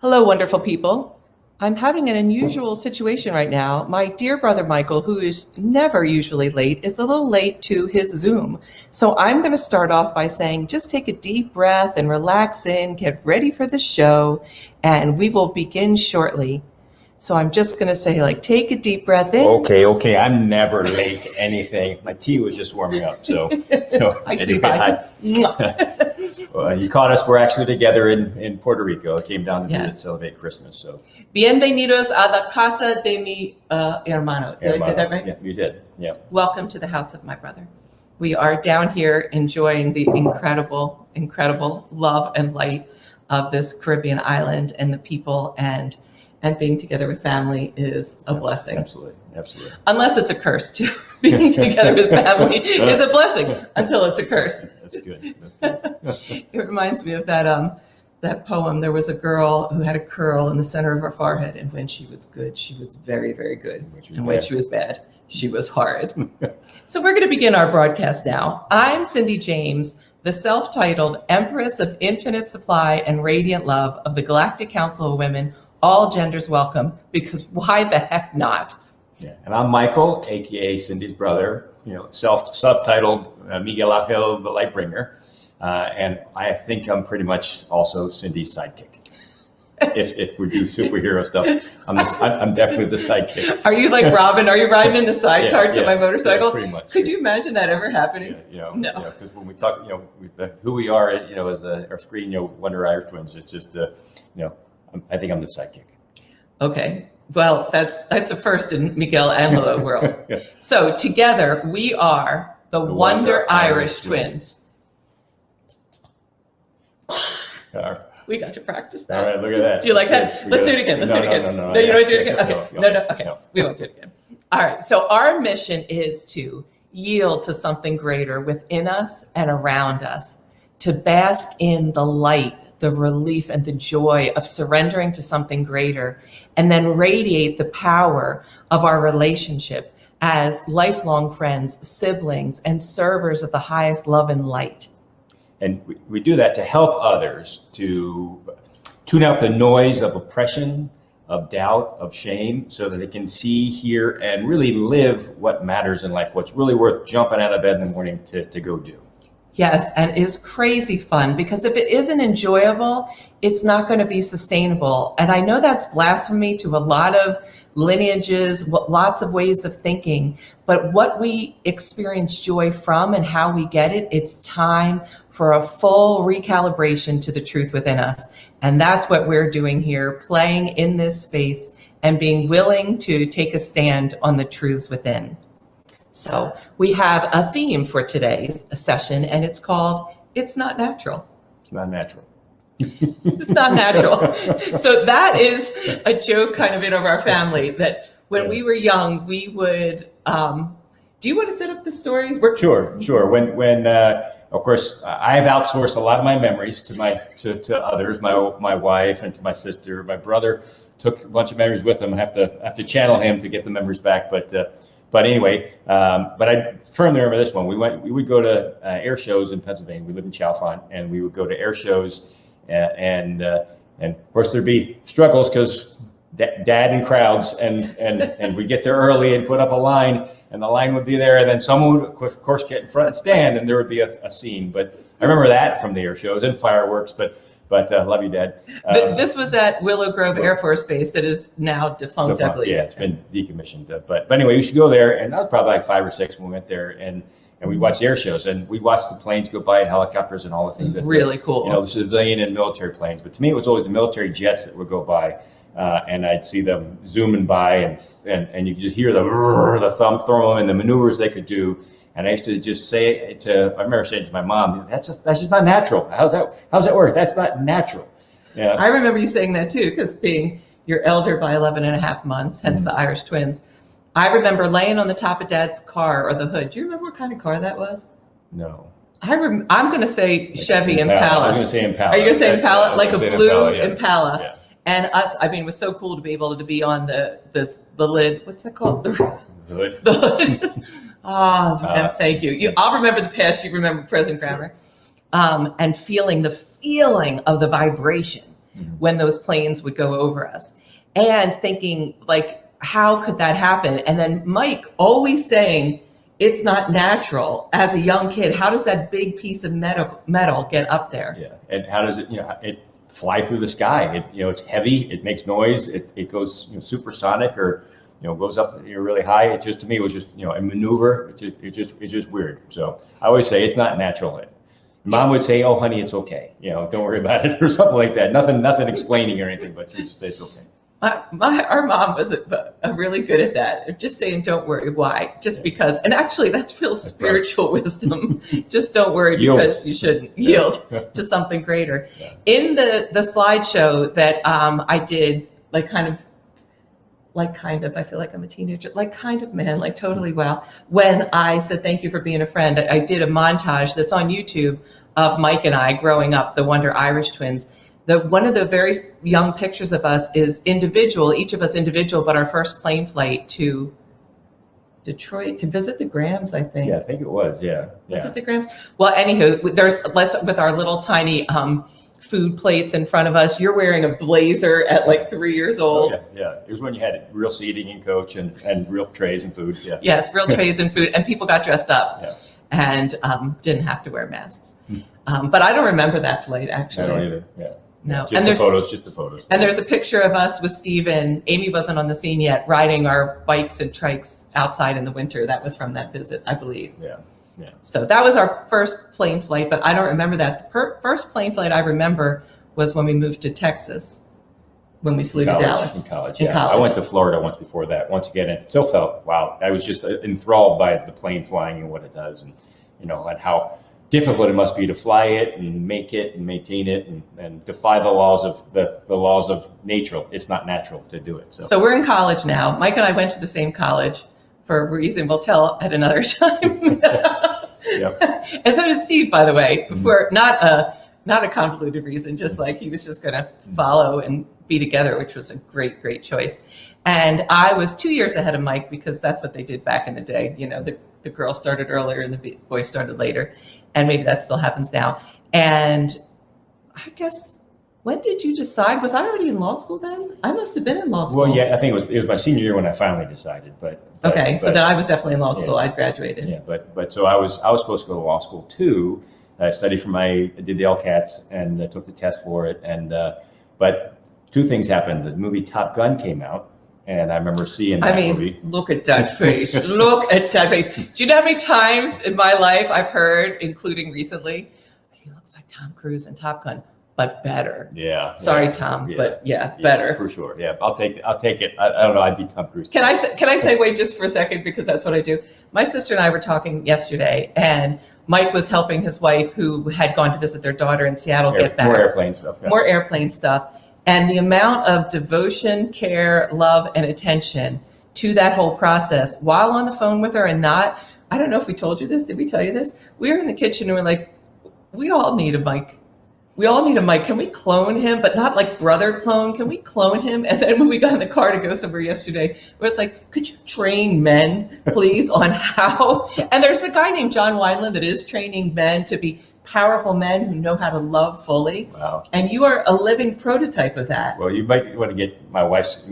Hello, wonderful people. I'm having an unusual situation right now. My dear brother Michael, who is never usually late, is a little late to his Zoom. So I'm going to start off by saying, just take a deep breath and relax in, get ready for the show, and we will begin shortly. So I'm just going to say, take a deep breath in. Okay. I'm never late to anything. My tea was just warming up. So anyway, you caught us. We're actually together in Puerto Rico. I came down to celebrate Christmas. So bienvenidos a la casa de mi hermano. Did I say that right? Yeah, you did. Yeah. Welcome to the house of my brother. We are down here enjoying the incredible, incredible love and light of this Caribbean island and the people, and being together with family is a blessing. Absolutely. Unless it's a curse too. Being together with family is a blessing until it's a curse. That's good. It reminds me of that poem. There was a girl who had a curl in the center of her forehead, and when she was good, she was very, very good. And when she was bad, she was horrid. So we're going to begin our broadcast now. I'm Cindy James, the self-titled Empress of Infinite Supply and Radiant Love of the Galactic Council of Women. All genders welcome, because why the heck not? Yeah, and I'm Michael, aka Cindy's brother. Self-titled Miguel Angel, the Lightbringer, and I think I'm pretty much also Cindy's sidekick. If we do superhero stuff, I'm definitely the sidekick. Are you like Robin? Are you riding in the sidecar to my motorcycle? Yeah, pretty much. Could you imagine that ever happening? No. Because when we talk, who we are, as our screen, Wonder Irish Twins. It's just, I think I'm the sidekick. Okay. Well, that's a first in Miguel Angelo world. So together we are the Wonder Irish Twins. We got to practice that. All right, look at that. Do you like that? Let's do it again. No, you don't want to do it again? Okay. No. Okay. We won't do it again. All right. So our mission is to yield to something greater within us and around us, to bask in the light, the relief and the joy of surrendering to something greater, and then radiate the power of our relationship as lifelong friends, siblings, and servers of the highest love and light. And we do that to help others to tune out the noise of oppression, of doubt, of shame, so that they can see, hear, and really live what matters in life, what's really worth jumping out of bed in the morning to go do. Yes, and is crazy fun, because if it isn't enjoyable, it's not going to be sustainable. And I know that's blasphemy to a lot of lineages, lots of ways of thinking, but what we experience joy from and how we get it, it's time for a full recalibration to the truth within us. And that's what we're doing here, playing in this space and being willing to take a stand on the truths within. So we have a theme for today's session, and it's called It's Not Natural. It's not natural. It's not natural. So that is a joke kind of in our family, that when we were young, we would, do you want to set up the story? Sure. When of course, I've outsourced a lot of my memories to others, my wife and to my sister. My brother took a bunch of memories with him. I have to channel him to get the memories back, But anyway, but I firmly remember this one. We would go to air shows in Pennsylvania. We live in Chalfont, and we would go to air shows, and of course there'd be struggles because dad in crowds, and we'd get there early and put up a line, and the line would be there, and then someone would of course get in front and stand, and there would be a scene. But I remember that from the air shows and fireworks, but love you, Dad. This was at Willow Grove Air Force Base that is now defunct, I believe. Yeah, it's been decommissioned. But anyway, you should go there. And I was probably like 5 or 6 when we went there. And we watched air shows. And we watched the planes go by and helicopters and all the things. Really cool. The civilian and military planes. But to me, it was always the military jets that would go by. And I'd see them zooming by. And you could just hear the thumb throw and the maneuvers they could do. And I used to just I remember saying to my mom, that's just not natural. How's that work? That's not natural. Yeah. I remember you saying that too, because being your elder by 11 and a half months, hence the Irish Twins. I remember laying on the top of Dad's car or the hood. Do you remember what kind of car that was? No. I'm going to say Chevy Impala. I was going to say Impala. Are you going to say Impala? Like a blue Impala. Yeah. And us, it was so cool to be able to be on the lid. What's that called? The hood. The hood. Thank you. I'll remember the past. You remember present grammar. And feeling the feeling of the vibration when those planes would go over us, and thinking like, how could that happen? And then Mike always saying, it's not natural. As a young kid, how does that big piece of metal get up there? Yeah, and how does it, it fly through the sky? It's heavy, it makes noise, it goes supersonic, or goes up really high. It just, to me, was just a maneuver. It's just weird. So I always say it's not natural. Mom would say, "Oh, honey, it's okay. Don't worry about it," or something like that. Nothing explaining or anything, but she would just say it's okay. Our mom was a really good at that. Just saying, "Don't worry." Why? Just because. And actually, that's real spiritual wisdom. Just don't worry because you shouldn't yield to something greater. Yeah. In the slideshow that I did, I feel like I'm a teenager, totally well. When I said, thank you for being a friend, I did a montage that's on YouTube of Mike and I growing up, the Wonder Irish twins. One of the very young pictures of us is individual, each of us individual, but our first plane flight to Detroit to visit the Grahams, I think. Yeah, I think it was, yeah. Was it the Grahams? Well, anywho, with our little tiny food plates in front of us. You're wearing a blazer at 3 years old. Oh, yeah. It was when you had real seating and coach and real trays and food. Yeah. Yes, real trays and food, and people got dressed up and didn't have to wear masks. But I don't remember that flight, actually. I don't either. Yeah. No. Just the photos. And there's a picture of us with Steve, and Amy wasn't on the scene yet, riding our bikes and trikes outside in the winter. That was from that visit, I believe. Yeah. Yeah. So that was our first plane flight, but I don't remember that. The first plane flight I remember was when we moved to Texas, when we flew to Dallas. In college. I went to Florida once before that. Once again, it still felt, wow, I was just enthralled by the plane flying and what it does, and and how difficult it must be to fly it and make it and maintain it and defy the laws of nature. It's not natural to do it. So we're in college now. Mike and I went to the same college for a reason we'll tell at another time. Yep. And so did Steve, by the way, for not a convoluted reason, just like he was just going to follow and be together, which was a great, great choice. And I was 2 years ahead of Mike because that's what they did back in the day. The girls started earlier and the boys started later. And maybe that still happens now. And I guess, when did you decide? Was I already in law school then? I must have been in law school. Well, yeah, I think it was my senior year when I finally decided. So then I was definitely in law school. I'd graduated. Yeah, but so I was supposed to go to law school too. I studied I did the LCATs and I took the test for it. And but two things happened. The movie Top Gun came out, and I remember seeing that movie. Look at that face. Look at that face. Do you know how many times in my life I've heard, including recently, he looks like Tom Cruise in Top Gun, but better. Yeah. Sorry, Tom, but better. For sure. Yeah, I'll take it. I don't know. I'd be Tom Cruise. Can I segue just for a second, because that's what I do. My sister and I were talking yesterday, and Mike was helping his wife, who had gone to visit their daughter in Seattle, get back. More airplane stuff. Yeah. More airplane stuff. And the amount of devotion, care, love, and attention to that whole process while on the phone with her, and I don't know if we told you this. Did we tell you this? We were in the kitchen and we're like, we all need a Mike. We all need a Mike. Can we clone him? But not like brother clone. Can we clone him? And then when we got in the car to go somewhere yesterday, it was like, could you train men, please, on how? And there's a guy named John Wineland that is training men to be powerful men who know how to love fully. Wow. And you are a living prototype of that. Well, you might want to get my wife's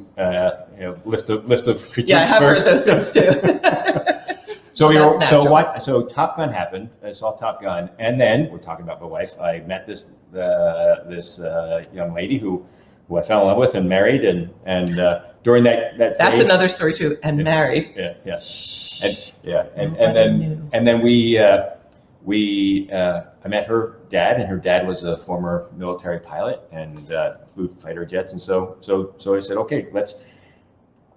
list of critiques. Yeah, I have first. heard those things too. So Top Gun happened. I saw Top Gun, and then we're talking about my wife. I met this young lady who I fell in love with and married, and during that that's phase, another story too. And married. Yeah. And then I met her dad, and her dad was a former military pilot and flew fighter jets, and so I said, okay,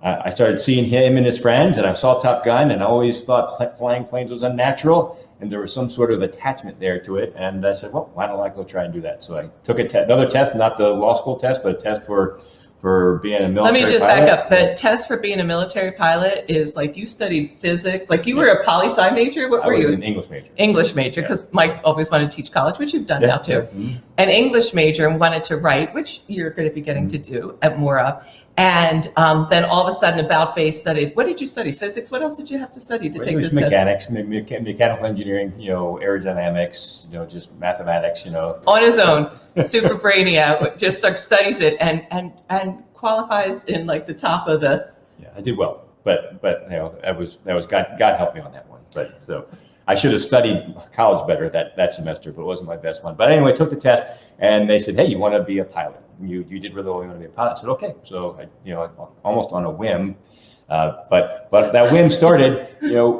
I started seeing him and his friends, and I saw Top Gun, and I always thought flying planes was unnatural, and there was some sort of attachment there to it. And I said, well, why don't I go try and do that? So I took another test, not the law school test, but a test for being a military pilot. Let me just back up. The test for being a military pilot is like you studied physics. Like you were a poli-sci major. What were you? I was an English major. English major, because Mike always wanted to teach college, which you've done now too. Mm-hmm. An English major, and wanted to write, which you're going to be getting to do more of. And then all of a sudden, about face studied. What did you study? Physics? What else did you have to study to take this test? Mechanical engineering, aerodynamics, just mathematics, On his own. super brainiac, just studies it and qualifies in like the top of the. Yeah, I did well, but that was God helped me on that one. But so I should have studied college better that semester, but it wasn't my best one. But anyway, I took the test, and they said, "Hey, you want to be a pilot? You did really well. You want to be a pilot?" I said, "Okay." So I, almost on a whim, but that whim started,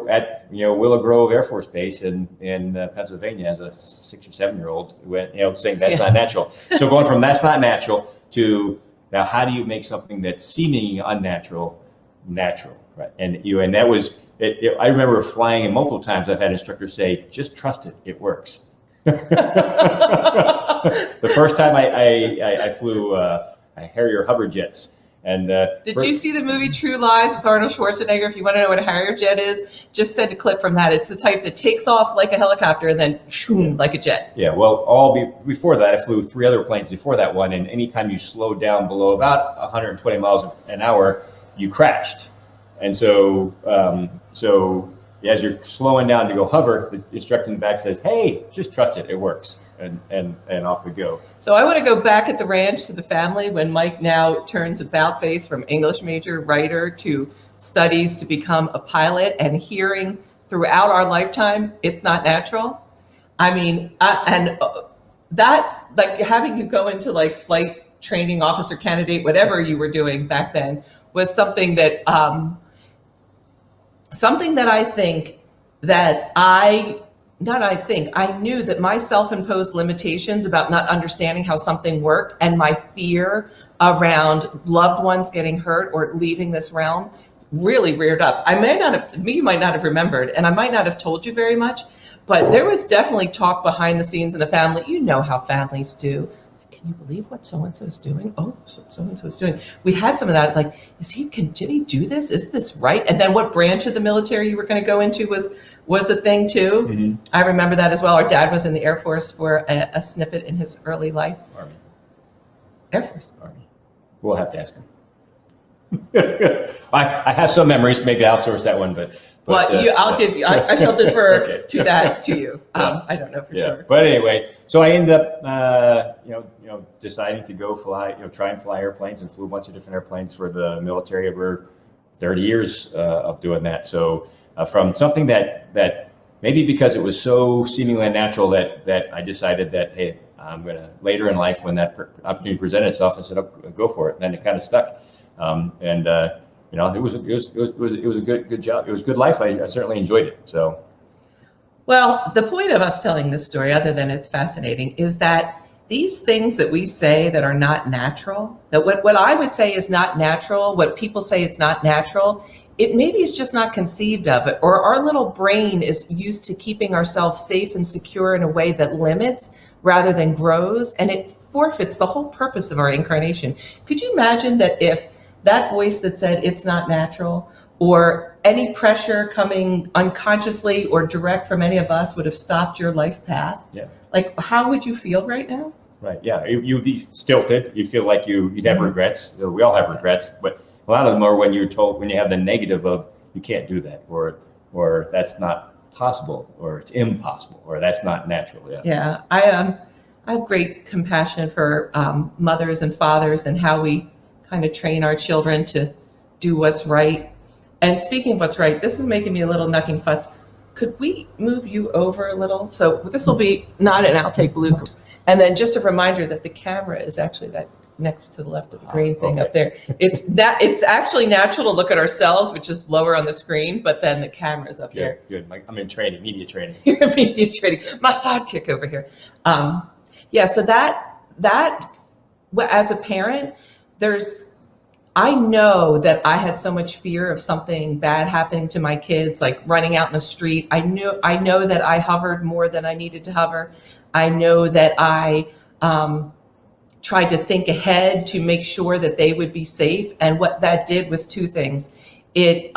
at Willow Grove Air Force Base in Pennsylvania as a 6 or 7 year old, saying that's not natural. So going from that's not natural to now, how do you make something that's seemingly unnatural natural, right? And that was it. I remember flying, and multiple times I've had instructors say, "Just trust it; it works." The first time I flew Harrier hover jets, and did you see the movie True Lies with Arnold Schwarzenegger? If you want to know what a Harrier jet is, just send a clip from that. It's the type that takes off like a helicopter and then shoom, like a jet. Yeah, well, before that, I flew 3 other planes before that one, and anytime you slowed down below about 120 miles an hour, you crashed. And so as you're slowing down to go hover, the instructor in the back says, "Hey, just trust it; it works." And off we go. So I want to go back at the ranch to the family when Mike now turns about face from English major writer to studies to become a pilot, and hearing throughout our lifetime, it's not natural. I mean, that, like, having you go into like flight training officer candidate, whatever you were doing back then, was something that I think that I knew that my self-imposed limitations about not understanding how something worked and my fear around loved ones getting hurt or leaving this realm really reared up. You might not have remembered, and I might not have told you very much, but there was definitely talk behind the scenes in the family. You know how families do. Can you believe what so-and-so's doing? Oh, what so-and-so's doing. We had some of that, like, did he do this? Is this right? And then what branch of the military you were going to go into was a thing too. Mm-hmm. I remember that as well. Our dad was in the Air Force for a snippet in his early life. Army. Air Force. Army. We'll have to ask him. I have some memories. Maybe I'll outsource that one, but I shall defer to you. I don't know for sure. But anyway, so I ended up, deciding to go try and fly airplanes, and flew a bunch of different airplanes for the military over 30 years of doing that. So from something that maybe because it was so seemingly unnatural that I decided that, hey, I'm going to, later in life when that opportunity presented itself, I said, "I'll go for it." And then it kind of stuck. It was a good job. It was a good life. I certainly enjoyed it. So, well, the point of us telling this story, other than it's fascinating, is that these things that we say that are not natural, that what I would say is not natural, what people say it's not natural, it maybe is just not conceived of it, or our little brain is used to keeping ourselves safe and secure in a way that limits rather than grows, and it forfeits the whole purpose of our incarnation. Could you imagine that if that voice that said it's not natural, or any pressure coming unconsciously or direct from any of us, would have stopped your life path? Yeah. Like, how would you feel right now? Right. Yeah. You'd be stilted. You feel like you'd have regrets. We all have regrets, but a lot of them are when you have the negative of you can't do that, or that's not possible, or it's impossible, or that's not natural. Yeah. Yeah. I have great compassion for mothers and fathers and how we kind of train our children to do what's right. And speaking of what's right, this is making me a little knucking futz. Could we move you over a little? So this will be not an outtake bloop. And then just a reminder that the camera is actually that next to the left of the green thing up there. It's actually natural to look at ourselves, which is lower on the screen, but then the camera's up here. Good. I'm in training, media training. You're in media training. My sidekick over here. So that as a parent, I know that I had so much fear of something bad happening to my kids, like running out in the street. I know that I hovered more than I needed to hover. I know that I tried to think ahead to make sure that they would be safe. And what that did was two things. It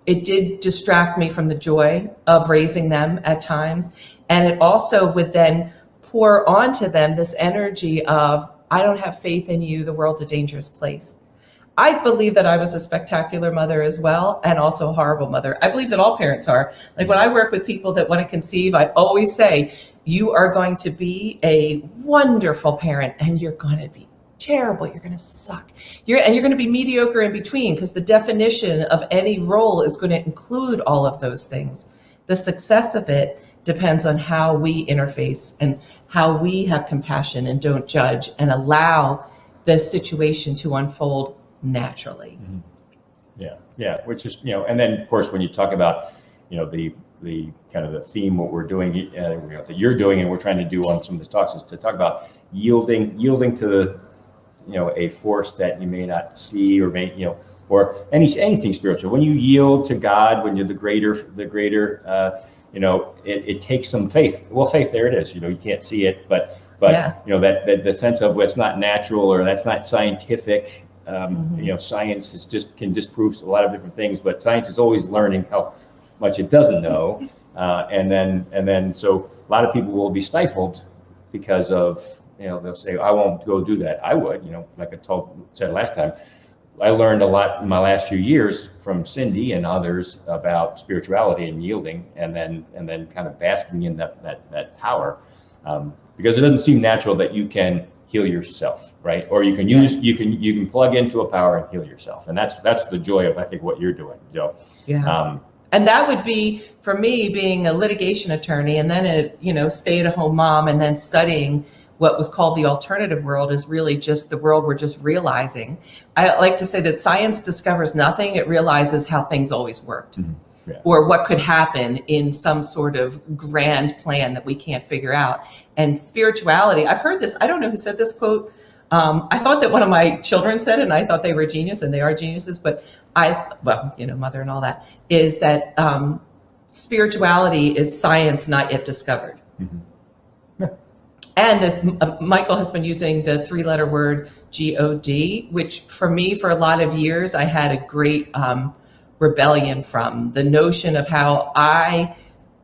did distract me from the joy of raising them at times. And it also would then pour onto them this energy of, I don't have faith in you. The world's a dangerous place. I believe that I was a spectacular mother as well, and also a horrible mother. I believe that all parents are. Like when I work with people that want to conceive, I always say, you are going to be a wonderful parent, and you're going to be terrible. You're going to suck. You're going to be mediocre in between, because the definition of any role is going to include all of those things. The success of it depends on how we interface and how we have compassion and don't judge and allow the situation to unfold naturally. Mm-hmm. Yeah. Which is, and then of course, when you talk about, the kind of the theme, what we're doing, that you're doing, and we're trying to do on some of these talks, is to talk about yielding to the, a force that you may not see, or or anything spiritual. When you yield to God, when you're the greater, it takes some faith. Well, faith, there it is. You can't see it, but that the sense of it's not natural, or that's not scientific. Science can disprove a lot of different things, but science is always learning how much it doesn't know, and then so a lot of people will be stifled because of they'll say, I won't go do that. I would, like I said last time, I learned a lot in my last few years from Cindy and others about spirituality and yielding, and then kind of basking in that power, because it doesn't seem natural that you can heal yourself, right? Or you can plug into a power and heal yourself, and that's the joy of, I think, what you're doing, Joe. Yeah. And that would be, for me, being a litigation attorney and then a stay-at-home mom, and then studying what was called the alternative world, is really just the world we're just realizing. I like to say that science discovers nothing; it realizes how things always worked. Mm-hmm. Yeah. Or what could happen in some sort of grand plan that we can't figure out. And spirituality, I've heard this, I don't know who said this quote. I thought that one of my children said it, and I thought they were genius, and they are geniuses, but mother and all that, is that spirituality is science not yet discovered. Mm-hmm. Yeah. And Michael has been using the 3-letter word God, which for me, for a lot of years, I had a great rebellion from the notion of how I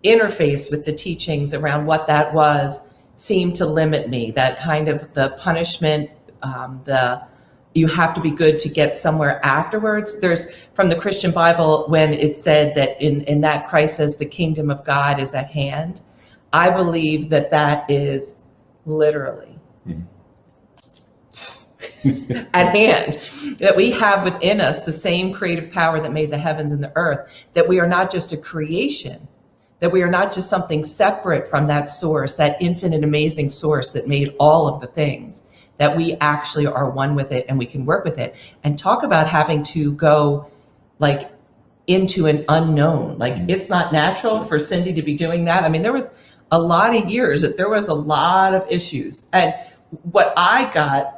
interface with the teachings around what that was seemed to limit me. That kind of the punishment, you have to be good to get somewhere afterwards. There's from the Christian Bible, when it said that in that Christ says the kingdom of God is at hand. I believe that is literally at hand, that we have within us the same creative power that made the heavens and the earth, that we are not just a creation, that we are not just something separate from that source, that infinite, amazing source that made all of the things, that we actually are one with it and we can work with it. And talk about having to go like into an unknown. Like it's not natural for Cindy to be doing that. I mean, there was a lot of years that there was a lot of issues. And what I got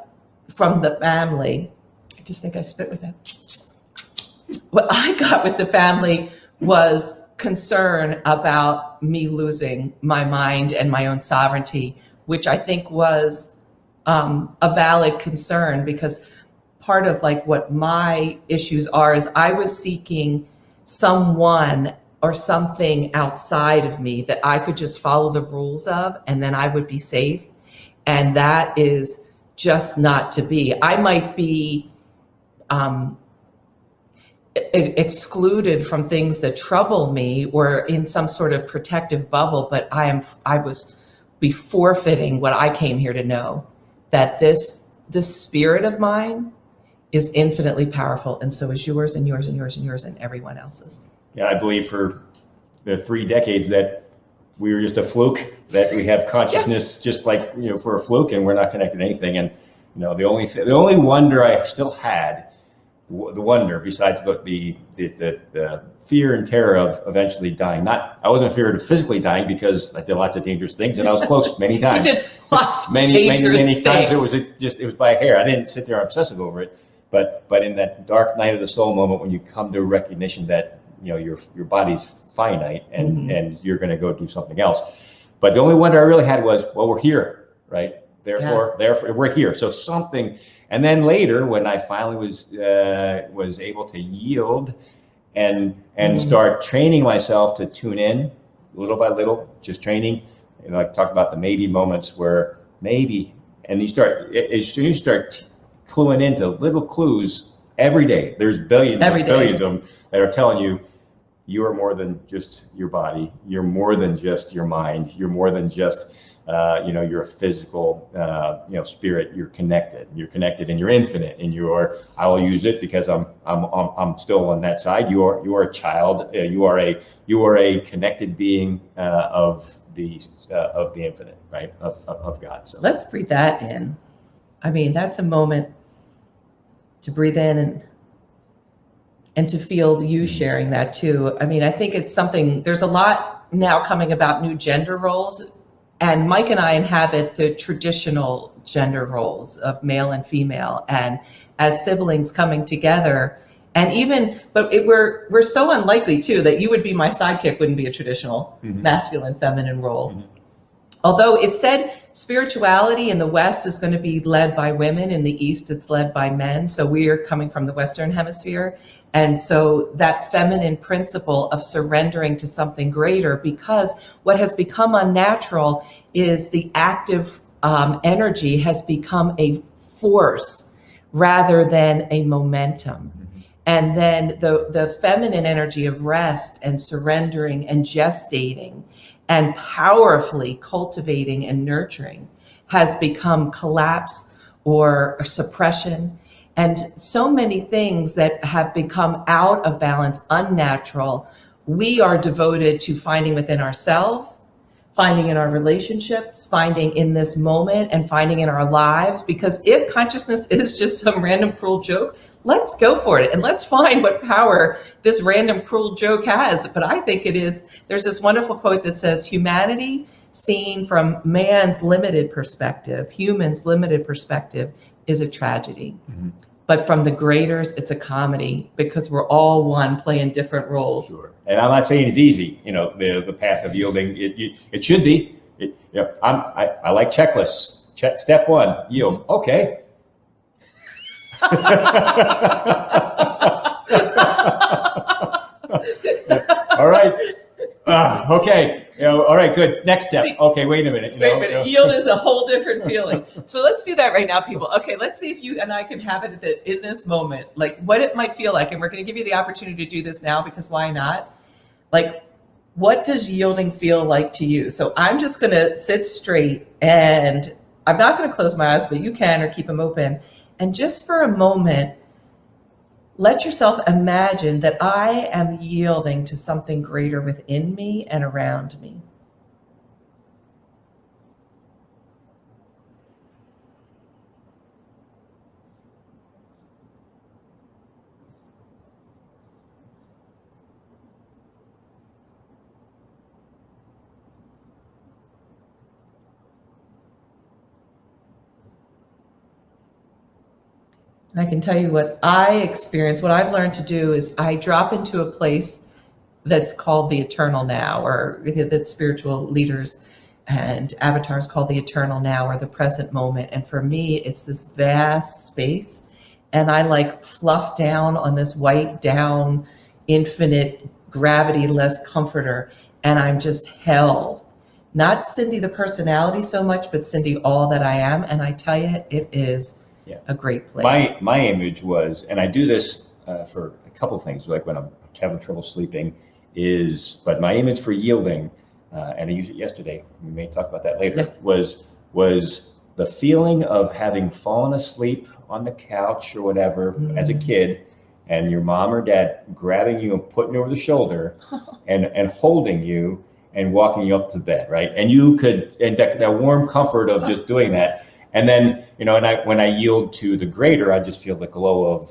from the family, I just think I spit with that. What I got with the family was concern about me losing my mind and my own sovereignty, which I think was a valid concern, because part of like what my issues are is I was seeking someone or something outside of me that I could just follow the rules of, and then I would be safe. And that is just not to be. I might be excluded from things that trouble me or in some sort of protective bubble, but I was be forfeiting what I came here to know, that this spirit of mine is infinitely powerful, and so is yours and yours and yours and yours and everyone else's. Yeah, I believe for the 3 decades that we were just a fluke, that we have consciousness just like, for a fluke, and we're not connected to anything. And, the only wonder I still had, the wonder besides the fear and terror of eventually dying. I wasn't afraid of physically dying because I did lots of dangerous things, and I was close many times. You did lots of many times. Things. It was by a hair. I didn't sit there obsessive over it, but in that dark night of the soul moment, when you come to recognition that your body's finite and you're going to go do something else. But the only wonder I really had was, well, we're here, right? Therefore, we're here. So something. And then later, when I finally was able to yield and start training myself to tune in little by little, just training, I talked about the maybe moments where maybe, and as soon as you start cluing into little clues every day, there's billions of them that are telling you, you are more than just your body. You're more than just your mind. You're more than just, you're a physical, spirit. You're connected. You're connected, and you're infinite. And I will use it because I'm still on that side. You are a child. You are a connected being of the infinite, right? Of God. So let's breathe that in. I mean, that's a moment to breathe in and to feel you sharing that too. I mean, I think it's something, there's a lot now coming about new gender roles, and Mike and I inhabit the traditional gender roles of male and female, and as siblings coming together, we're so unlikely too that you would be my sidekick wouldn't be a traditional masculine feminine role. Although it said spirituality in the West is going to be led by women, in the East it's led by men. So we are coming from the Western hemisphere. And so that feminine principle of surrendering to something greater, because what has become unnatural is the active energy has become a force rather than a momentum. And then the feminine energy of rest and surrendering and gestating and powerfully cultivating and nurturing has become collapse or suppression. And so many things that have become out of balance, unnatural, we are devoted to finding within ourselves, finding in our relationships, finding in this moment, and finding in our lives. Because if consciousness is just some random cruel joke, let's go for it and let's find what power this random cruel joke has. But I think it is, there's this wonderful quote that says, humanity seen from man's limited perspective, human's limited perspective, is a tragedy. But from the graders, it's a comedy, because we're all one playing different roles. Sure. And I'm not saying it's easy, the path of yielding. It should be. I like checklists. Step one, yield. Okay. All right. Okay. All right. Good. Next step. Okay. Wait a minute. Wait a minute. Yield is a whole different feeling. So let's do that right now, people. Okay. Let's see if you and I can have it in this moment, like what it might feel like. And we're going to give you the opportunity to do this now, because why not? Like, what does yielding feel like to you? So I'm just going to sit straight, and I'm not going to close my eyes, but you can, or keep them open. And just for a moment, let yourself imagine that I am yielding to something greater within me and around me. I can tell you what I experience, what I've learned to do is I drop into a place that's called the eternal now, or that spiritual leaders and avatars call the eternal now, or the present moment. And for me, it's this vast space. And I like fluff down on this white down, infinite gravity-less comforter. And I'm just held. Not Cindy the personality so much, but Cindy all that I am. And I tell you, it is a great place. My image was, and I do this for a couple of things, like when I'm having trouble sleeping, but my image for yielding, and I used it yesterday, we may talk about that later, yes, was the feeling of having fallen asleep on the couch or whatever as a kid, and your mom or dad grabbing you and putting you over the shoulder and holding you and walking you up to bed, right? And you could, and that warm comfort of just doing that. And then, when I yield to the greater, I just feel the glow of,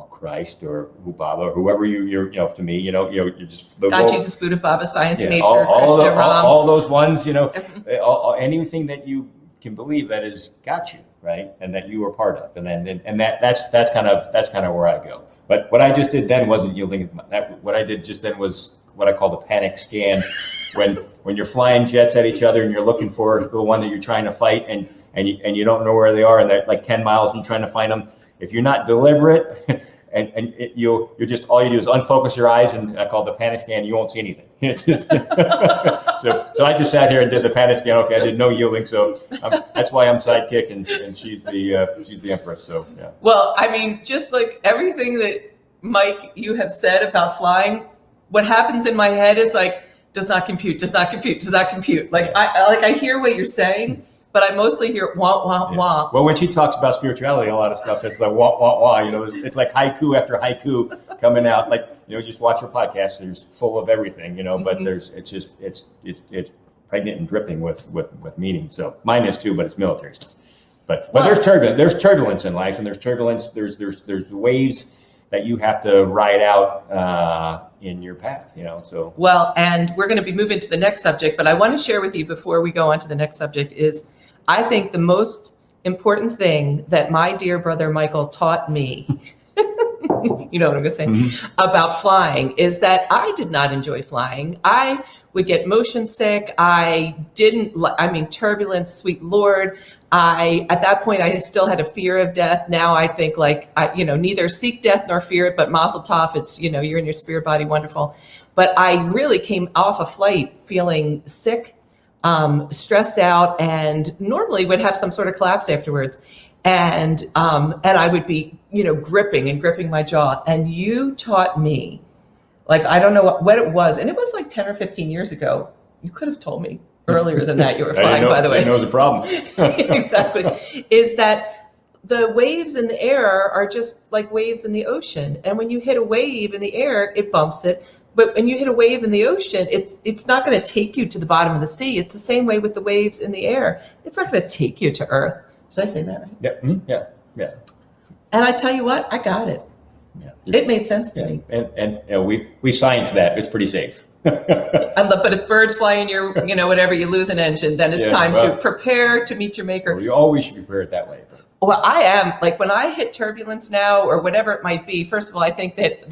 Christ or Baba or whoever you're to me, you're just God, Jesus, Buddha, Baba, Science, Nature, all, Ram. all those ones, anything that you can believe that has got you, right, and that you are part of, and that's kind of where I go. But what I just did then wasn't yielding. What I did just then was what I call the panic scan, when you're flying jets at each other and you're looking for the one that you're trying to fight, and you don't know where they are, and they're like 10 miles and you're trying to find them. If you're not deliberate, you're just, all you do is unfocus your eyes, and I call it the panic scan. You won't see anything. So I just sat here and did the panic scan. Okay, I did no yielding, so that's why I'm sidekick, and she's the empress. So yeah. Well, I mean, just like everything that Mike you have said about flying, what happens in my head is like, does not compute, does not compute, does not compute. Like I hear what you're saying, but I mostly hear wah, wah, wah. Well, when she talks about spirituality, a lot of stuff is like wah, wah, wah. You know, it's like haiku after haiku coming out. Like, you know, just watch her podcast. There's full of everything, you know, but it's pregnant and dripping with meaning. So mine is too, but it's military stuff. But there's turbulence in life, and there's turbulence. There's waves that you have to ride out in your path, you know. So well, and we're going to be moving to the next subject, but I want to share with you before we go on to the next subject is I think the most important thing that my dear brother Michael taught me, you know what I'm going to say, about flying is that I did not enjoy flying. I would get motion sick. Turbulence, sweet Lord. At that point, I still had a fear of death. Now I think neither seek death nor fear it, but mazel tov, it's, you know, you're in your spirit body, wonderful. But I really came off a flight feeling sick, stressed out, and normally would have some sort of collapse afterwards. And I would be, you know, gripping my jaw. And you taught me, like, I don't know what it was. And it was like 10 or 15 years ago. You could have told me earlier than that you were flying, by the way. I know the problem. Exactly. Is that the waves in the air are just like waves in the ocean. And when you hit a wave in the air, it bumps it. But when you hit a wave in the ocean, it's not going to take you to the bottom of the sea. It's the same way with the waves in the air. It's not going to take you to Earth. Did I say that right? Yeah. Mm-hmm. Yeah. And I tell you what, I got it. Yeah. It made sense to me. And you know, we scienced that. It's pretty safe. But if birds fly in your, you know, whatever, you lose an engine, then it's time to prepare to meet your maker. Well, you always should be prepared that way. Well, I am. Like when I hit turbulence now or whatever it might be, first of all, I think that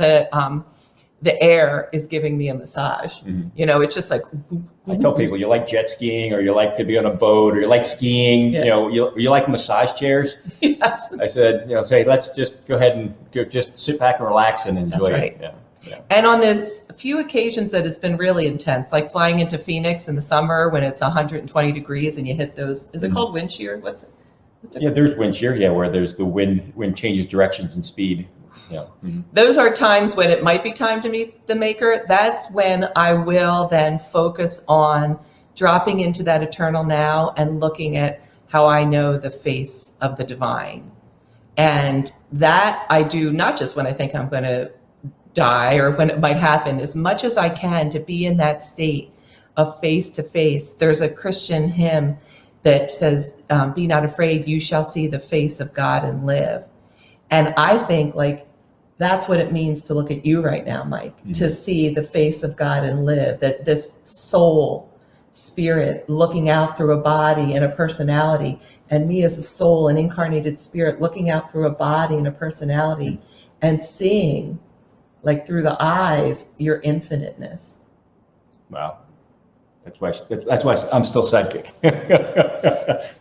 the air is giving me a massage. Mm-hmm. You know, it's just like. I tell people, you like jet skiing, or you like to be on a boat, or you like skiing. Yeah. You know, you like massage chairs. Yes. I said, you know, say let's just go ahead and just sit back and relax and enjoy it. Yeah. Yeah. And on this few occasions that it's been really intense, like flying into Phoenix in the summer when it's 120 degrees and you hit those, is it called wind shear? What's it yeah, there's wind shear, where there's the wind changes directions and speed. Yeah. Mm-hmm. Those are times when it might be time to meet the maker. That's when I will then focus on dropping into that eternal now and looking at how I know the face of the divine. And that I do not just when I think I'm going to die or when it might happen, as much as I can to be in that state of face to face. There's a Christian hymn that says, be not afraid, you shall see the face of God and live. And I think like, that's what it means to look at you right now, Mike, to see the face of God and live, that this soul, spirit looking out through a body and a personality, and me as a soul, an incarnated spirit looking out through a body and a personality and seeing like through the eyes, your infiniteness. Wow. That's why I'm still sidekick.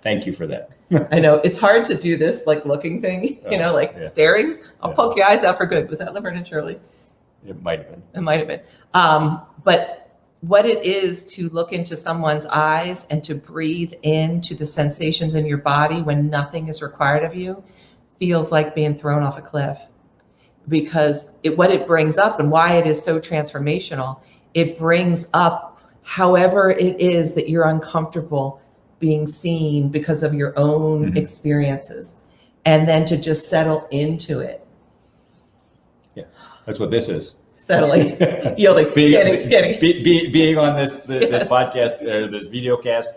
Thank you for that. I know it's hard to do this like looking thing, you know, like staring. I'll poke your eyes out for good. Was that Laverne and Shirley? It might have been. It might have been. But what it is to look into someone's eyes and to breathe into the sensations in your body when nothing is required of you feels like being thrown off a cliff. Because what it brings up and why it is so transformational, it brings up however it is that you're uncomfortable being seen because of your own experiences, and then to just settle into it. Yeah, that's what this is. Settling, yielding, scanning. Being on this podcast, this video cast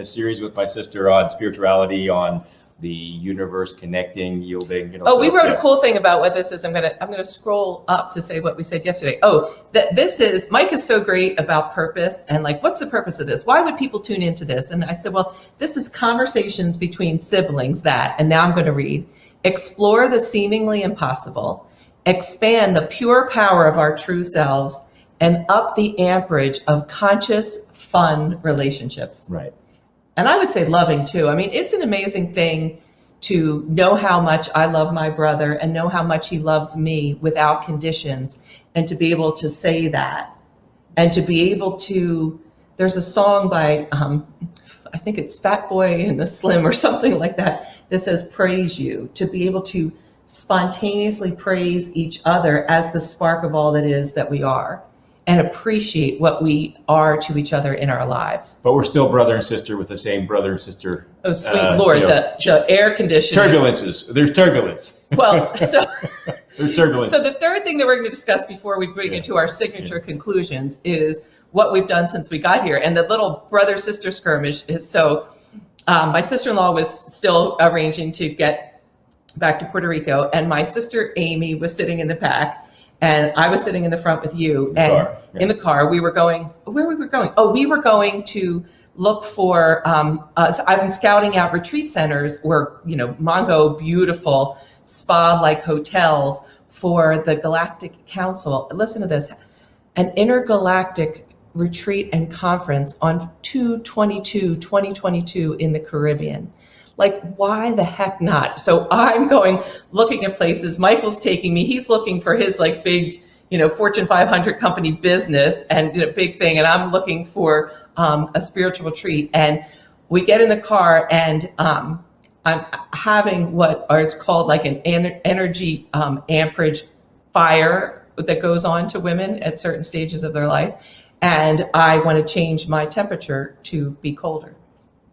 series with my sister on spirituality, on the universe, connecting, yielding. You know. Oh, we wrote a cool thing about what this is. I'm gonna scroll up to say what we said yesterday. Oh, that this is Mike is so great about purpose and like, what's the purpose of this? Why would people tune into this? And I said, well, this is conversations between siblings and now I'm going to read, explore the seemingly impossible, expand the pure power of our true selves, and up the amperage of conscious, fun relationships. Right. And I would say loving too. I mean, it's an amazing thing to know how much I love my brother and know how much he loves me without conditions, and to be able to say that, and to be able to, there's a song by, I think it's Fat Boy and the Slim or something like that says praise you, to be able to spontaneously praise each other as the spark of all that is that we are. and appreciate what we are to each other in our lives. But we're still brother and sister with the same brother and sister. Oh, sweet Lord, the air conditioning. Turbulences. There's turbulence. Well, so there's turbulence. So the third thing that we're going to discuss before we bring it to our signature conclusions is what we've done since we got here. And the little brother-sister skirmish is so my sister-in-law was still arranging to get back to Puerto Rico, and my sister Amy was sitting in the back, and I was sitting in the front with you. In the car, we were going, where we were going? Oh, we were going to look for, so I'm scouting out retreat centers or, Mongo beautiful spa-like hotels for the Galactic Council. Listen to this, an intergalactic retreat and conference on 2/22/2022 in the Caribbean. Like, why the heck not? So I'm going, looking at places. Michael's taking me. He's looking for his like big, Fortune 500 company business and big thing. And I'm looking for a spiritual retreat. And we get in the car, and I'm having what is called like an energy amperage fire that goes on to women at certain stages of their life. And I want to change my temperature to be colder.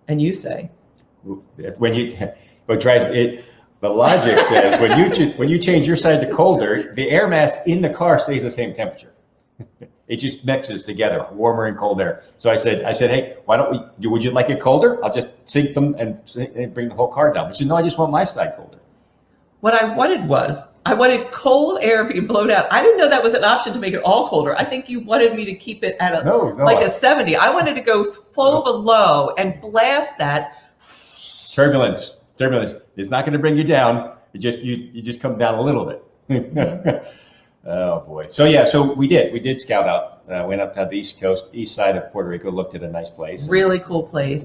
And you say, the logic says when you change your side to colder, the air mass in the car stays the same temperature. It just mixes together, warmer and cold air. So I said, hey, why don't would you like it colder? I'll just sync them and bring the whole car down. But she said, no, I just want my side colder. What I wanted cold air being blown out. I didn't know that was an option to make it all colder. I think you wanted me to keep it at a 70. I wanted to go full to low and blast that. Turbulence. It's not going to bring you down. You just come down a little bit. Oh boy. So we did scout out. Went up to the east side of Puerto Rico, looked at a nice place. Really cool place.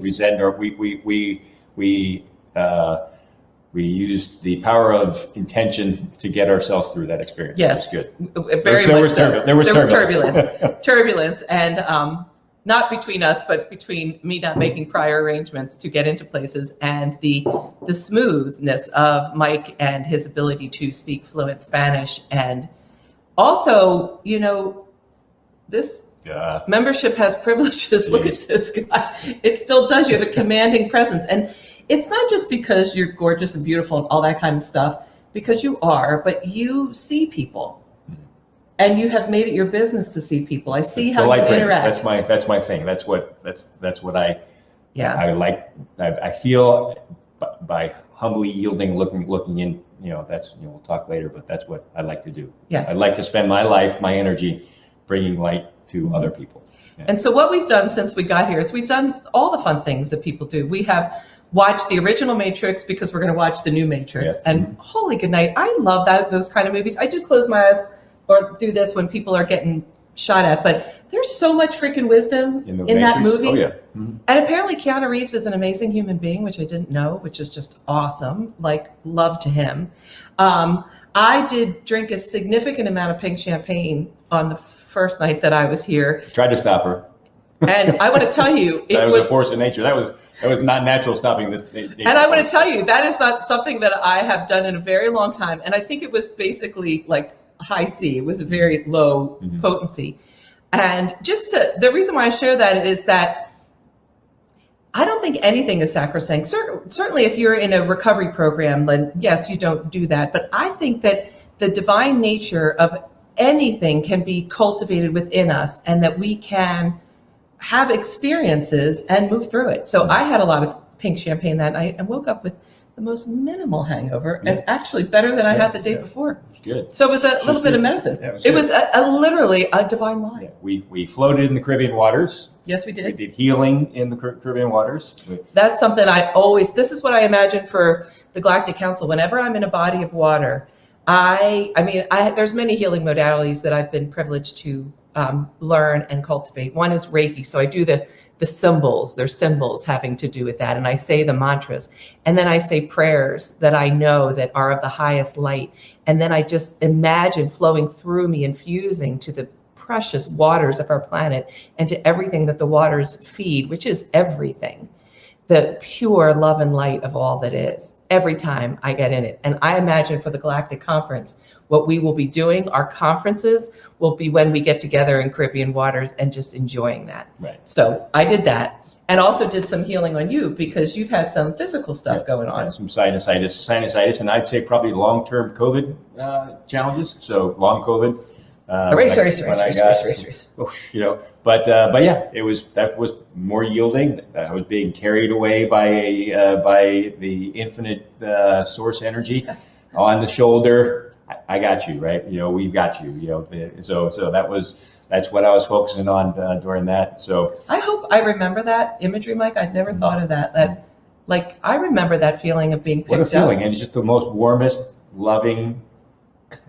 We used the power of intention to get ourselves through that experience. Yes, it was good. There was turbulence. Turbulence, and not between us, but between me not making prior arrangements to get into places, and the smoothness of Mike and his ability to speak fluent Spanish, and also, this membership has privileges. Jeez. Look at this guy. It still does. You have a commanding presence, and it's not just because you're gorgeous and beautiful and all that kind of stuff, because you are, but you see people. And you have made it your business to see people. I see how you interact. That's my thing. That's what I like. I feel by humbly yielding, looking in. We'll talk later, but that's what I like to do. Yes. I like to spend my life, my energy, bringing light to other people. Yeah. And so what we've done since we got here is we've done all the fun things that people do. We have watched the original Matrix because we're going to watch the new Matrix. Yeah. And holy good night, I love those kind of movies. I do close my eyes or do this when people are getting shot at, but there's so much freaking wisdom in that movie. Oh, yeah. Mm-hmm. And apparently Keanu Reeves is an amazing human being, which I didn't know, which is just awesome. Like, love to him. I did drink a significant amount of pink champagne on the first night that I was here. Tried to stop her. And I want to tell you, that was a force of nature. That was not natural stopping this. And I want to tell you, that is not something that I have done in a very long time. And I think it was basically like high C. It was a very low potency. And the reason why I share that is that I don't think anything is sacrosanct. Certainly if you're in a recovery program, then yes, you don't do that. But I think that the divine nature of anything can be cultivated within us, and that we can have experiences and move through it. So I had a lot of pink champagne that night and woke up with the most minimal hangover, and actually better than I had the day before. It was good. So it was a little bit of medicine. Yeah, it was literally a divine wine. Yeah. We floated in the Caribbean waters. Yes, we did. We did healing in the Caribbean waters. That's something this is what I imagine for the Galactic Council. Whenever I'm in a body of water, there's many healing modalities that I've been privileged to learn and cultivate. One is Reiki. So I do the symbols. There's symbols having to do with that. And I say the mantras. And then I say prayers that I know that are of the highest light. And then I just imagine flowing through me, infusing to the precious waters of our planet and to everything that the waters feed, which is everything. The pure love and light of all that is, every time I get in it. And I imagine for the Galactic Conference, what we will be doing, our conferences, will be when we get together in Caribbean waters and just enjoying that. Right. So I did that, and also did some healing on you because you've had some physical stuff going on. Some sinusitis, and I'd say probably long-term COVID challenges. So long COVID. Race. You know, but yeah, that was more yielding. I was being carried away by the infinite source energy on the shoulder. I got you, right? You know, we've got you. You know, so that's what I was focusing on during that. So I hope I remember that imagery, Mike. I'd never thought of that. That, like, I remember that feeling of being picked up. What a feeling, and it's just the most warmest, loving,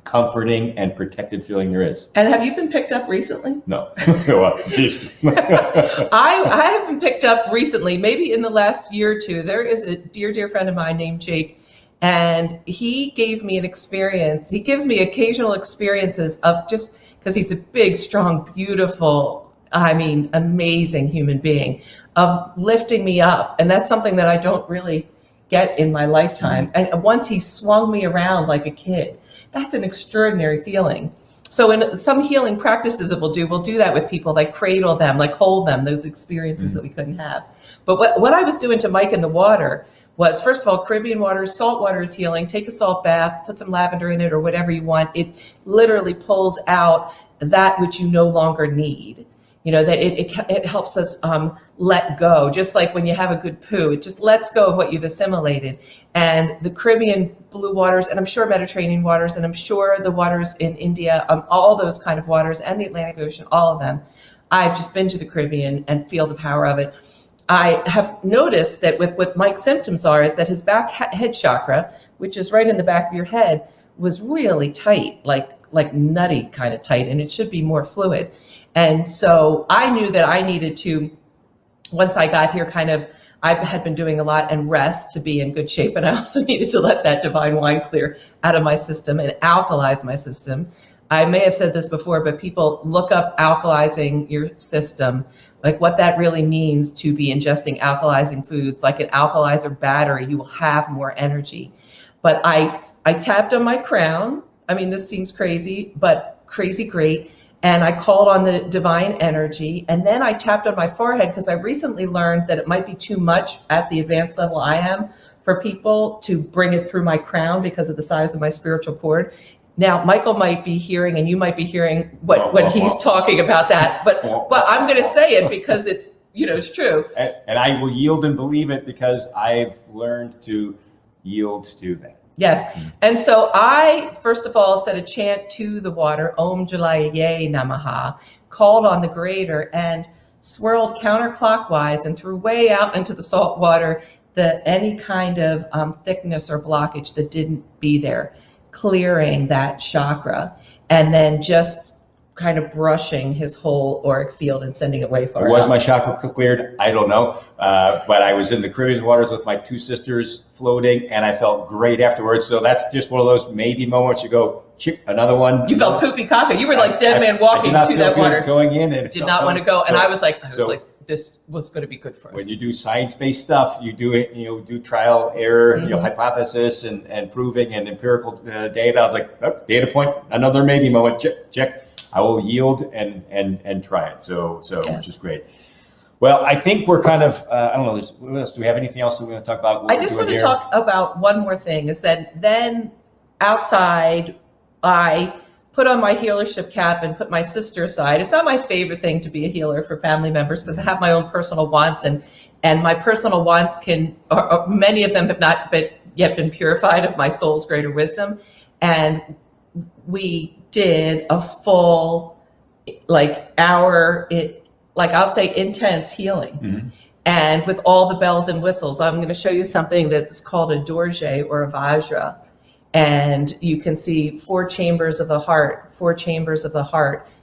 comforting, and protected feeling there is. And have you been picked up recently? No. Well, I have been picked up recently, maybe in the last year or two. There is a dear friend of mine named Jake, and he gave me an experience. He gives me occasional experiences of, just because he's a big, strong, beautiful, amazing human being, of lifting me up. And that's something that I don't really get in my lifetime. And once he swung me around like a kid, that's an extraordinary feeling. So in some healing practices that we'll do that with people, like cradle them, like hold them, those experiences that we couldn't have. But what I was doing to Mike in the water was, first of all, Caribbean water, salt water is healing. Take a salt bath, put some lavender in it or whatever you want. It literally pulls out that which you no longer need. You know, that it helps us let go, just like when you have a good poo, it just lets go of what you've assimilated. And the Caribbean blue waters, and I'm sure Mediterranean waters, and I'm sure the waters in India, all those kind of waters, and the Atlantic Ocean, all of them. I've just been to the Caribbean and feel the power of it. I have noticed that with what Mike's symptoms are, is that his back head chakra, which is right in the back of your head, was really tight, like nutty kind of tight, and it should be more fluid. And so I knew that I needed to, once I got here, I had been doing a lot and rest to be in good shape. And I also needed to let that divine wine clear out of my system and alkalize my system. I may have said this before, but people look up alkalizing your system, like what that really means to be ingesting alkalizing foods. Like an alkalizer battery, you will have more energy. But I tapped on my crown. I mean, this seems crazy, but crazy great. And I called on the divine energy. And then I tapped on my forehead because I recently learned that it might be too much at the advanced level I am for people to bring it through my crown because of the size of my spiritual cord. Now, Michael might be hearing, and you might be hearing what he's talking about that, but I'm going to say it because it's, it's true. And I will yield and believe it because I've learned to yield to that. Yes. And so I, first of all, said a chant to the water, Om Jalaye Namaha, called on the greater, and swirled counterclockwise and threw way out into the salt water any kind of thickness or blockage that didn't be there, clearing that chakra, and then just kind of brushing his whole auric field and sending it way far Was out. my chakra cleared? I don't know. But I was in the Caribbean waters with my two sisters floating, and I felt great afterwards. So that's just one of those maybe moments you go, chip, another one. You felt poopy caca. You were like dead man walking to that water. Going in, and did not want to go. And I was like, this was going to be good for us. When you do science-based stuff, you do it. Do trial, error, hypothesis, and proving and empirical data. I was like, data point, another maybe moment. Check. I will yield and try it. So yes. Which is great. Well, I think we're kind of, I don't know, what else? Do we have anything else that we're going to talk about? I just want to talk about one more thing, is that then outside, I put on my healership cap and put my sister aside. It's not my favorite thing to be a healer for family members because I have my own personal wants, and my personal wants or many of them have not yet been purified of my soul's greater wisdom. And we did a full, I'll say intense healing. Mm-hmm. And with all the bells and whistles. I'm going to show you something that's called a dorje or a vajra. And you can see 4 chambers of the heart.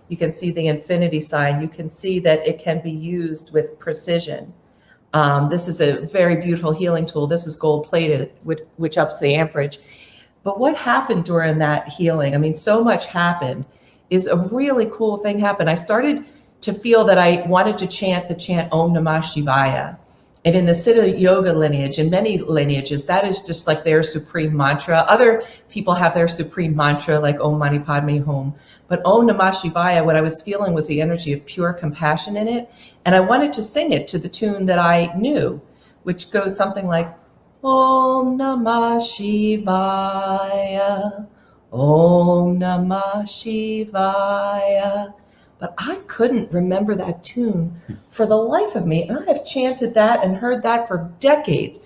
You can see the infinity sign. You can see that it can be used with precision. This is a very beautiful healing tool. This is gold plated, which ups the amperage. But what happened during that healing? I mean, so much happened. Is a really cool thing happened. I started to feel that I wanted to chant the chant Om Namah Shivaya. And in the Siddha Yoga lineage, in many lineages, that is just like their supreme mantra. Other people have their supreme mantra, like Om Mani Padme Hum. But Om Namah Shivaya, what I was feeling was the energy of pure compassion in it. And I wanted to sing it to the tune that I knew, which goes something like, Om Namah Shivaya, Om Namah Shivaya. But I couldn't remember that tune for the life of me. And I have chanted that and heard that for decades.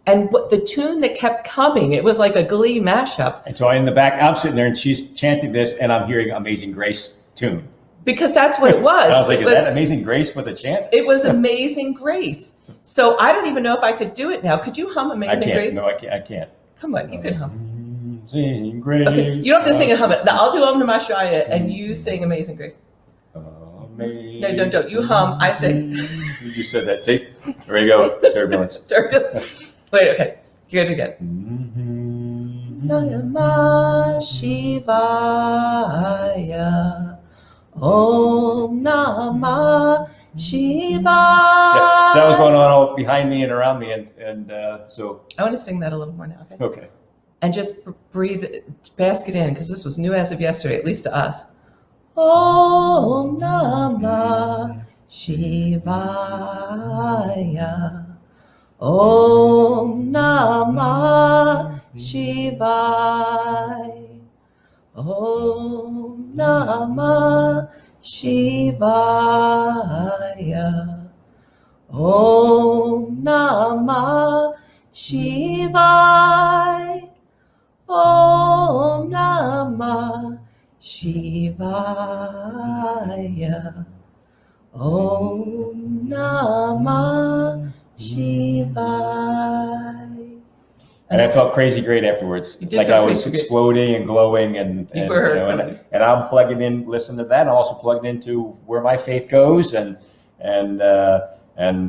And what the tune that kept coming, it was like a Glee mashup. And so in the back, I'm sitting there and she's chanting this and I'm hearing Amazing Grace tune. Because that's what it was. I was like, is that Amazing Grace with a chant? It was Amazing Grace. So I don't even know if I could do it now. Could you hum Amazing Grace? No, I can't. Come on, you can hum. Amazing Grace. Okay, you don't have to sing and hum it. I'll do Om Namah Shivaya and you sing Amazing Grace. No, don't. You hum, I sing. You just said that. See? There you go. Turbulence. Wait, okay. Good again. Namah Shivaya. Om Namah Shivaya. Yeah, so that was going on all behind me and around me. And so. I want to sing that a little more now, okay? Okay. And just breathe, bask it in, because this was new as of yesterday, at least to us. Om Namah Shivaya. Om Namah Shivaya. Om Namah Shivaya. Om Namah Shivaya. Om Namah Shivaya. Om Namah Shivaya. And I felt crazy great afterwards. Like I was exploding and glowing and I'm plugging in, listening to that, and also plugged into where my faith goes and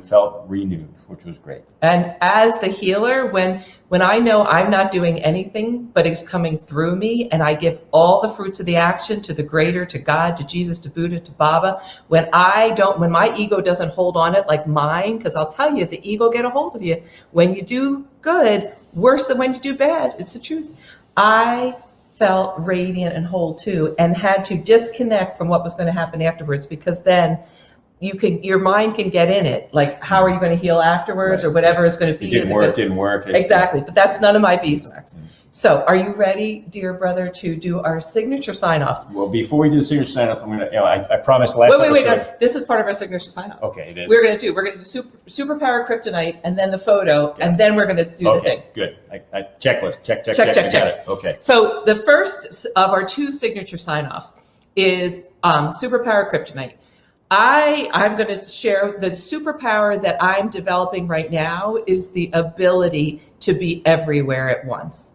felt renewed, which was great. And as the healer, when I know I'm not doing anything, but it's coming through me, and I give all the fruits of the action to the greater, to God, to Jesus, to Buddha, to Baba, when my ego doesn't hold on it like mine, because I'll tell you, the ego get a hold of you. When you do good, worse than when you do bad. It's the truth. I felt radiant and whole too, and had to disconnect from what was going to happen afterwards, because then your mind can get in it. Like, how are you going to heal afterwards, or whatever is going to be? Didn't work. Exactly. But that's none of my beeswax. So are you ready, dear brother, to do our signature sign-offs? Well, before we do the signature sign-off, I'm going to, I promised last Wait. No, this is part of our signature sign-off. Okay, it is. We're going to do superpower kryptonite, and then the photo, and then we're going to do the thing. Good. Checklist. Check. Check. Okay. So the first of our two signature sign-offs is superpower kryptonite. I'm going to share the superpower that I'm developing right now is the ability to be everywhere at once,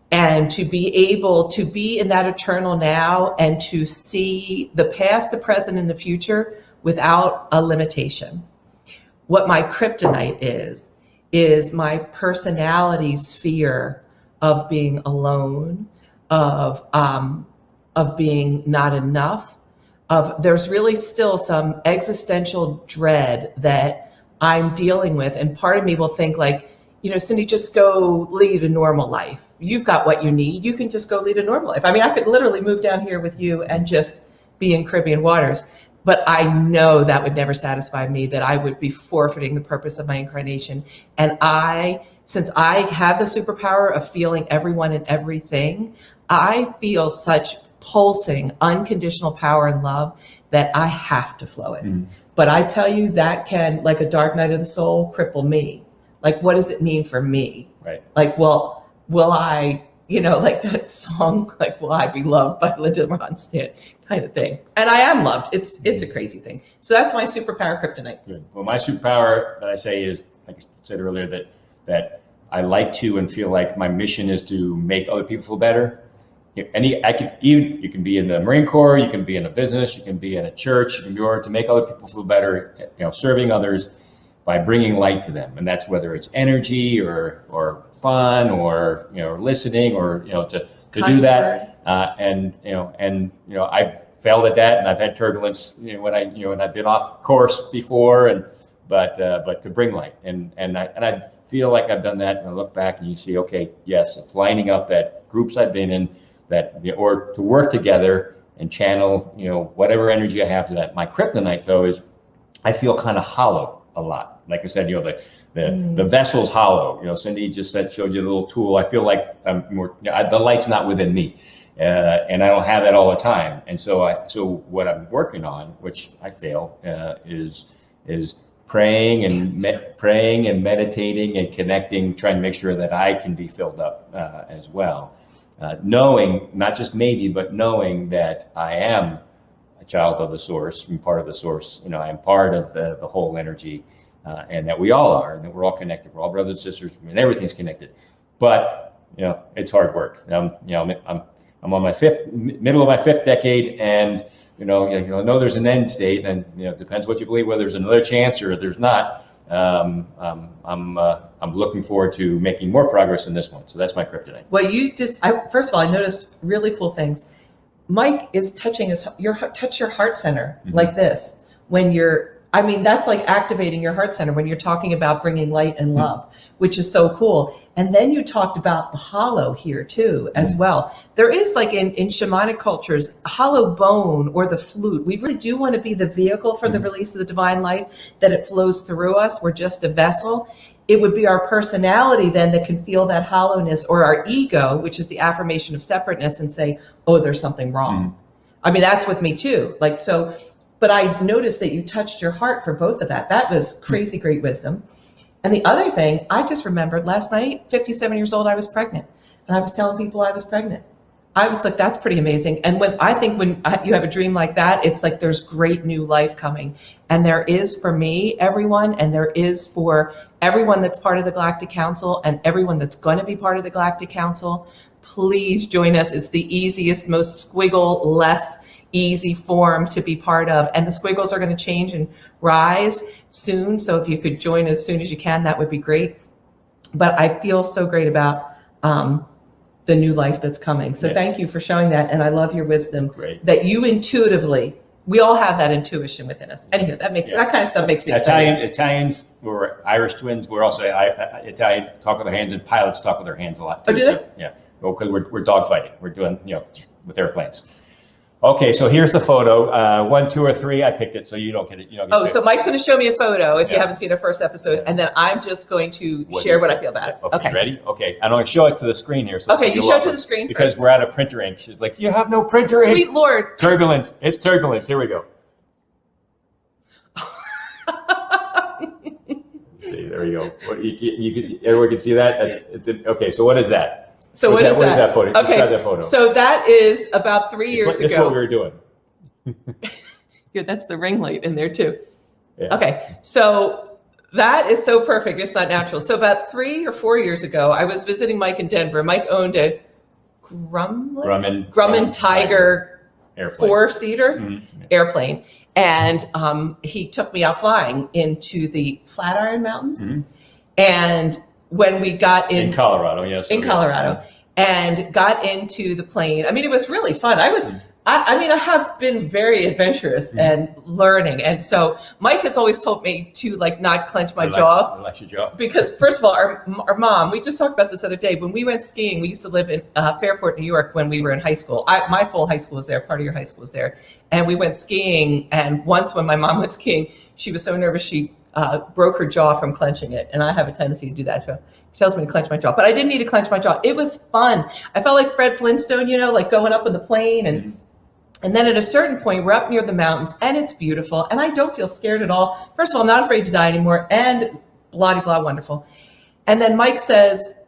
and to be able to be in that eternal now, and to see the past, the present, and the future without a limitation. What my kryptonite is my personality's fear of being alone, of being not enough. There's really still some existential dread that I'm dealing with. And part of me will think like, Cindy, just go lead a normal life. You've got what you need. You can just go lead a normal life. I mean, I could literally move down here with you and just be in Caribbean waters. But I know that would never satisfy me, that I would be forfeiting the purpose of my incarnation. And since I have the superpower of feeling everyone and everything, I feel such pulsing, unconditional power and love that I have to flow it. But I tell you, that can, like a dark night of the soul, cripple me. Like, what does it mean for me? Right. Like, will I, like that song, like, will I be loved by Linda Ronstadt kind of thing. And I am loved. It's a crazy thing. So that's my superpower kryptonite. Good. Well, my superpower that I say is, like I said earlier, that I like to and feel like my mission is to make other people feel better. You can be in the Marine Corps, you can be in a business, you can be in a church, you can be to make other people feel better, serving others by bringing light to them. And that's whether it's energy or fun or, listening or, to do that. I've failed at that, and I've had turbulence, when I've been off course before, but to bring light. And I feel like I've done that, and I look back and you see, okay, yes, it's lining up that groups I've been in, that, or to work together and channel, whatever energy I have to that. My kryptonite, though, is I feel kind of hollow a lot. Like I said, the vessel's hollow. Cindy just showed you a little tool. I feel like I'm more, the light's not within me, and I don't have that all the time. And so what I'm working on, which I fail, is praying and meditating and connecting, trying to make sure that I can be filled up as well. Knowing, not just maybe, but knowing that I am a child of the source, I'm part of the source. I am part of the whole energy, and that we all are, and that we're all connected. We're all brothers and sisters, and everything's connected. But it's hard work. I'm on my middle of my fifth decade, and I know there's an end state, and it depends what you believe, whether there's another chance or there's not. I'm looking forward to making more progress in this one. So that's my kryptonite. Well, first of all, I noticed really cool things. Mike is touching touch your heart center like this when that's like activating your heart center when you're talking about bringing light and love, which is so cool. And then you talked about the hollow here too, as well. There is, like in shamanic cultures, a hollow bone or the flute. We really do want to be the vehicle for the release of the divine light, that it flows through us. We're just a vessel. It would be our personality then that can feel that hollowness, or our ego, which is the affirmation of separateness, and say, oh, there's something wrong. That's with me too. But I noticed that you touched your heart for both of that. That was crazy great wisdom. And the other thing, I just remembered last night, 57 years old, I was pregnant. And I was telling people I was pregnant. I was like, that's pretty amazing. And when you have a dream like that, it's like there's great new life coming. And there is for me, everyone, and there is for everyone that's part of the Galactic Council and everyone that's going to be part of the Galactic Council. Please join us. It's the easiest, most squiggle, less easy form to be part of, and the squiggles are going to change and rise soon, so if you could join as soon as you can, that would be great. But I feel so great about the new life that's coming, so thank you for showing that, and I love your wisdom. Great. That you intuitively, we all have that intuition within us. Anyway, that kind of stuff makes me excited. Italians, we're Irish twins, we're also Italian, talk with their hands, and pilots talk with their hands a lot too. Oh, do they? Yeah, because we're dogfighting, we're doing with airplanes. Okay, so here's the photo. 1, 2, or 3. I picked it, so you don't get it. So Mike's going to show me a photo if you haven't seen our first episode, and then I'm just going to share what I feel about it. Okay, ready? Okay, I'm going to show it to the screen here. So you show it to the screen because first. We're out of printer ink. She's like, you have no printer ink. Sweet Lord. Turbulence. It's turbulence. Here we go. See, there we go. Everyone can see that. Okay, so what is that? So what is that photo? Okay, describe that photo. So that is about 3 years ago. This is what we were doing. Good, that's the ring light in there too. Yeah. Okay, so that is so perfect. It's not natural. So about 3 or 4 years ago, I was visiting Mike in Denver. Mike owned a Grumman Tiger airplane. 4-seater airplane. And he took me out flying into the Flatiron Mountains. And when we got in Colorado, yes. In Colorado, and got into the plane. I mean, it was really fun. I have been very adventurous and learning. And so Mike has always told me to not clench my jaw. Relax your jaw. Because first of all, our mom, we just talked about this the other day, when we went skiing, we used to live in Fairport, New York when we were in high school. My full high school was there. Part of your high school was there. And we went skiing. And once when my mom went skiing, she was so nervous, she broke her jaw from clenching it. And I have a tendency to do that. So she tells me to clench my jaw, but I didn't need to clench my jaw. It was fun. I felt like Fred Flintstone, going up in the plane. And then at a certain point, we're up near the mountains and it's beautiful. And I don't feel scared at all. First of all, I'm not afraid to die anymore. And blah, blah, wonderful. And then Mike says,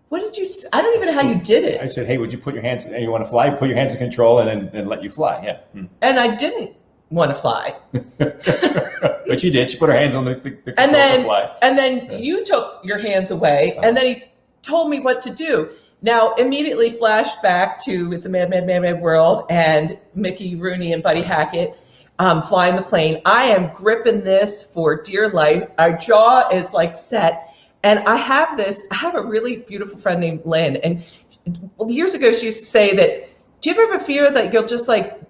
what did you, I don't even know how you did it. I said, hey, would you put your hands, and you want to fly, put your hands in control and then let you fly. Yeah. And I didn't want to fly. But she did. She put her hands on the control to fly. And then you took your hands away, and then he told me what to do. Now, immediately flashed back to It's a Mad, Mad, Mad, Mad World and Mickey Rooney and Buddy Hackett flying the plane. I am gripping this for dear life. Our jaw is set. And I have a really beautiful friend named Lynn. And years ago, she used to say that Do you ever have a fear that you'll just like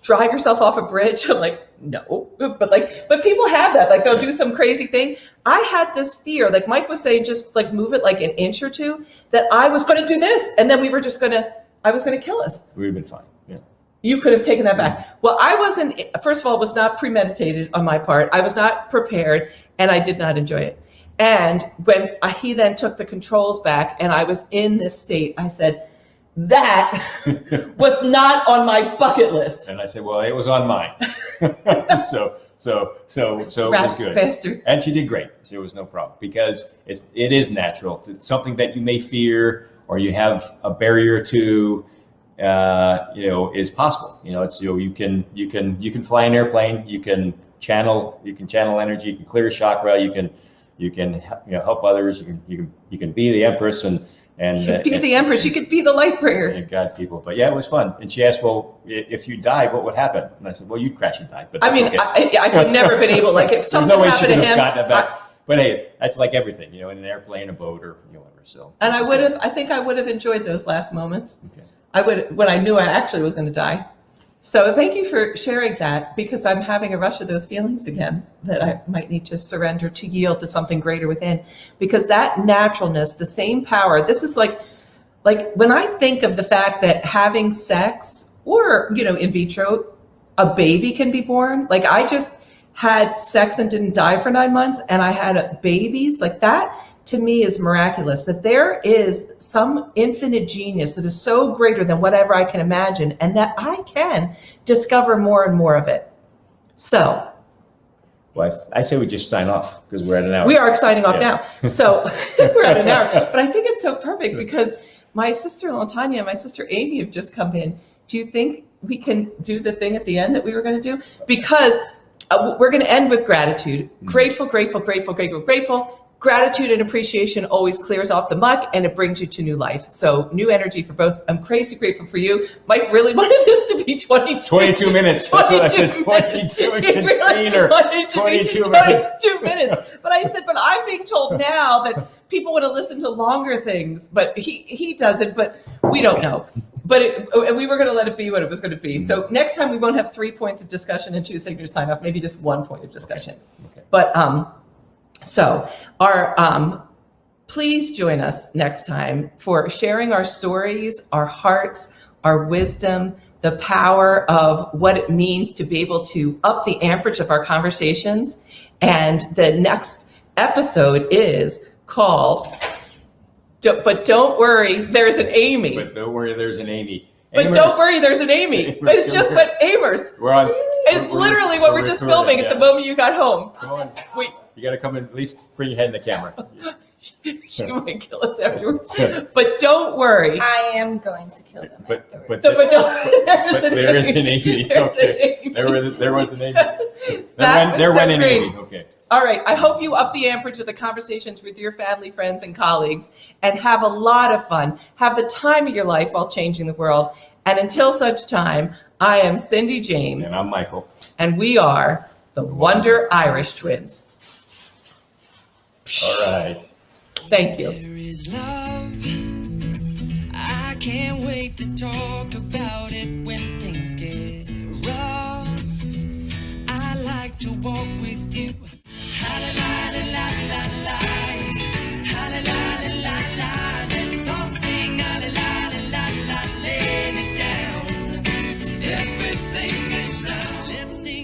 drive yourself off a bridge? I'm like, no, but people have that. Like they'll do some crazy thing. I had this fear, like Mike was saying, just like move it like an inch or two, that I was going to do this, and then I was going to kill us. We would have been fine. Yeah. You could have taken that back. Well, I wasn't. First of all, it was not premeditated on my part. I was not prepared, and I did not enjoy it. And when he then took the controls back, and I was in this state, I said, that was not on my bucket list. And I said, well, it was on mine. so it was good. Bastard. And she did great. So it was no problem because it is natural. It's something that you may fear or you have a barrier to, is possible. It's, you can fly an airplane, you can channel energy, you can clear a chakra, you can help others, you can be the Empress and be the Empress. You could be the light bringer. And God's people. But yeah, it was fun. And she asked, well, if you died, what would happen? And I said, well, you'd crash and die. But I mean, okay. I could never been able, like, if something happened to him. But hey, that's like everything, in an airplane, a boat, or whatever. So. And I think I would have enjoyed those last moments. Okay. I would, when I knew I actually was going to die. So thank you for sharing that, because I'm having a rush of those feelings again that I might need to surrender, to yield to something greater within, because that naturalness, the same power, this is like when I think of the fact that having sex or, in vitro, a baby can be born. Like I just had sex and didn't die for 9 months, and I had babies. Like that to me is miraculous, that there is some infinite genius that is so greater than whatever I can imagine, and that I can discover more and more of it. So. Well, I say we just sign off because we're at an hour. We are signing off now. So we're at an hour. But I think it's so perfect because my sister-in-law Tanya and my sister Amy have just come in. Do you think we can do the thing at the end that we were going to do? Because we're going to end with gratitude. Grateful, grateful, grateful, grateful, grateful. Gratitude and appreciation always clears off the muck, and it brings you to new life. So new energy for both. I'm crazy grateful for you. Mike really wanted this to be 22 minutes. That's what I said. 22 a container. 22 minutes. 22 minutes. But I said, but I'm being told now that people want to listen to longer things, but he doesn't, but we don't know. But we were going to let it be what it was going to be. So next time we won't have 3 points of discussion and 2 signatures sign off, maybe just 1 point of discussion. Okay. But so please join us next time for sharing our stories, our hearts, our wisdom, the power of what it means to be able to up the amperage of our conversations. And the next episode is called But Don't Worry, There's an Amy. But don't worry, there's an Amy. But don't worry, there's an Amy. It's just what Amers. It's literally what we're just filming at the moment you got home. Come on. You got to come and at least bring your head in the camera. She might kill us afterwards. But don't worry. I am going to kill them afterwards. But there is an Amy. There was an Amy. There went an Amy. Okay. All right. I hope you up the amperage of the conversations with your family, friends, and colleagues, and have a lot of fun. Have the time of your life while changing the world. And until such time, I am Cindy James. And I'm Michael. And we are the Wonder Irish Twins. All right. Thank you. There is love. I can't wait to talk about it when things get